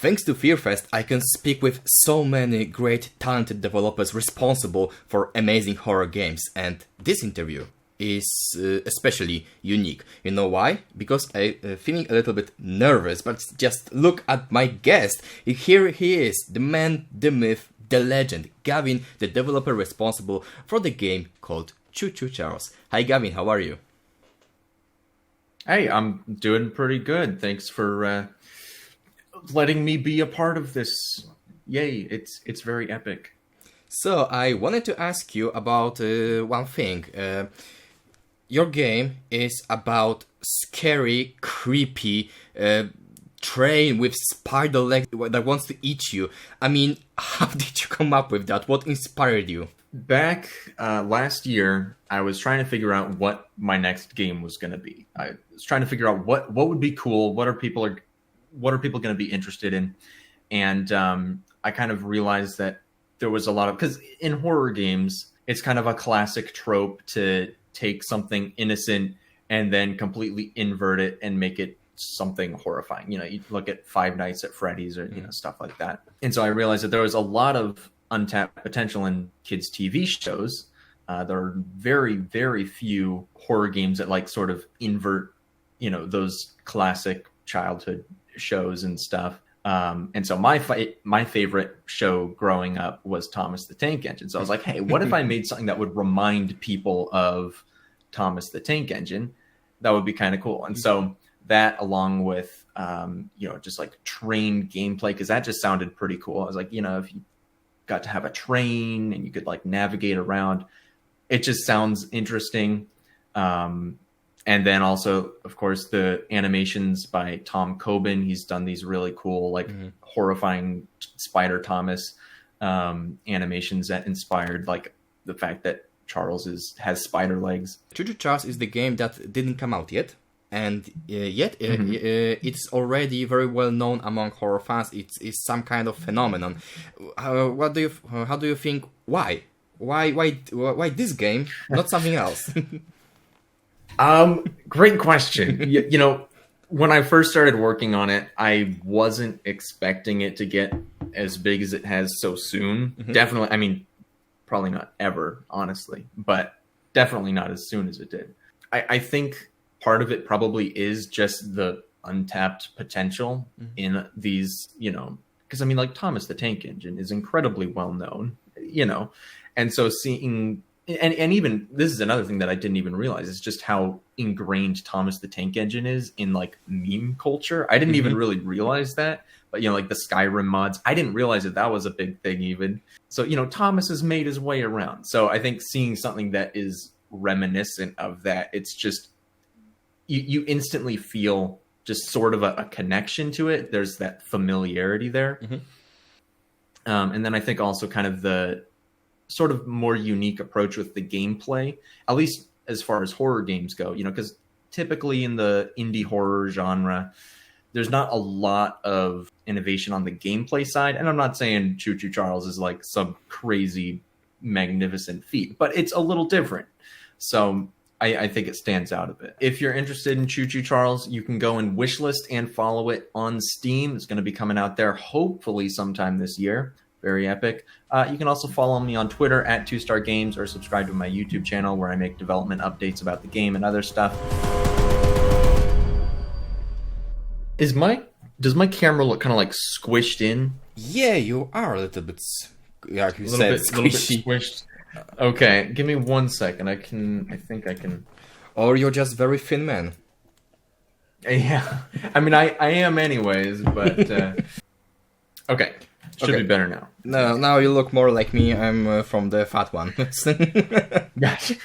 Thanks to FearFest, I can speak with so many great, talented developers responsible for amazing horror games, and this interview is especially unique. You know why? Because I'm feeling a little bit nervous, but just look at my guest. Here he is, the man, the myth, the legend, Gavin, the developer responsible for the game called Choo Choo Charles. Hi Gavin, how are you? Hey, I'm doing pretty good. Thanks for letting me be a part of this. Yay, it's very epic. So I wanted to ask you about one thing. Your game is about scary, creepy train with spider legs that wants to eat you. I mean, how did you come up with that? What inspired you? Back last year, I was trying to figure out what my next game was going to be. I was trying to figure out what would be cool. What are people going to be interested in? And I kind of realized that there was a lot of, because in horror games, it's kind of a classic trope to take something innocent and then completely invert it and make it something horrifying. You know, you look at Five Nights at Freddy's or stuff like that. And so I realized that there was a lot of untapped potential in kids' TV shows. There are very, very few horror games that like sort of invert, those classic childhood shows and stuff. And so my favorite show growing up was Thomas the Tank Engine. So I was like, hey, what if I made something that would remind people of Thomas the Tank Engine? That would be kind of cool. And so that, along with, just like train gameplay, because that just sounded pretty cool. I was like, if you got to have a train and you could like navigate around, it just sounds interesting. And then also, of course, the animations by Tom Coben. He's done these really cool, horrifying Spider Thomas animations that inspired like the fact that Charles has spider legs. Choo Choo Charles is the game that didn't come out yet. And yet it's already very well known among horror fans. It's some kind of phenomenon. How do you think? Why this game, not something else? Great question. When I first started working on it, I wasn't expecting it to get as big as it has so soon. Definitely, I mean, probably not ever, honestly, but definitely not as soon as it did. I think part of it probably is just the untapped potential in these, because I mean, like Thomas the Tank Engine is incredibly well known, and so seeing, and even this is another thing that I didn't even realize, is just how ingrained Thomas the Tank Engine is in like meme culture. I didn't even really realize that, but like the Skyrim mods, I didn't realize that was a big thing even. So, Thomas has made his way around. So I think seeing something that is reminiscent of that, it's just, you instantly feel just sort of a connection to it. There's that familiarity there. And then I think also kind of the sort of more unique approach with the gameplay, at least as far as horror games go, because typically in the indie horror genre, there's not a lot of innovation on the gameplay side. And I'm not saying Choo Choo Charles is like some crazy, magnificent feat, but it's a little different. So I think it stands out a bit. If you're interested in Choo Choo Charles, you can go and wishlist and follow it on Steam. It's going to be coming out there hopefully sometime this year. Very epic. You can also follow me on Twitter at 2star Games, or subscribe to my YouTube channel where I make development updates about the game and other stuff. Does my camera look kind of like squished in? Yeah, you are a little bit, like you said, squishy. Squished. Okay, give me 1 second. I think I can. Or you're just very thin man. Yeah, I mean, I am anyways, but okay. Should be better now. No, now you look more like me. I'm from the fat one. Gotcha.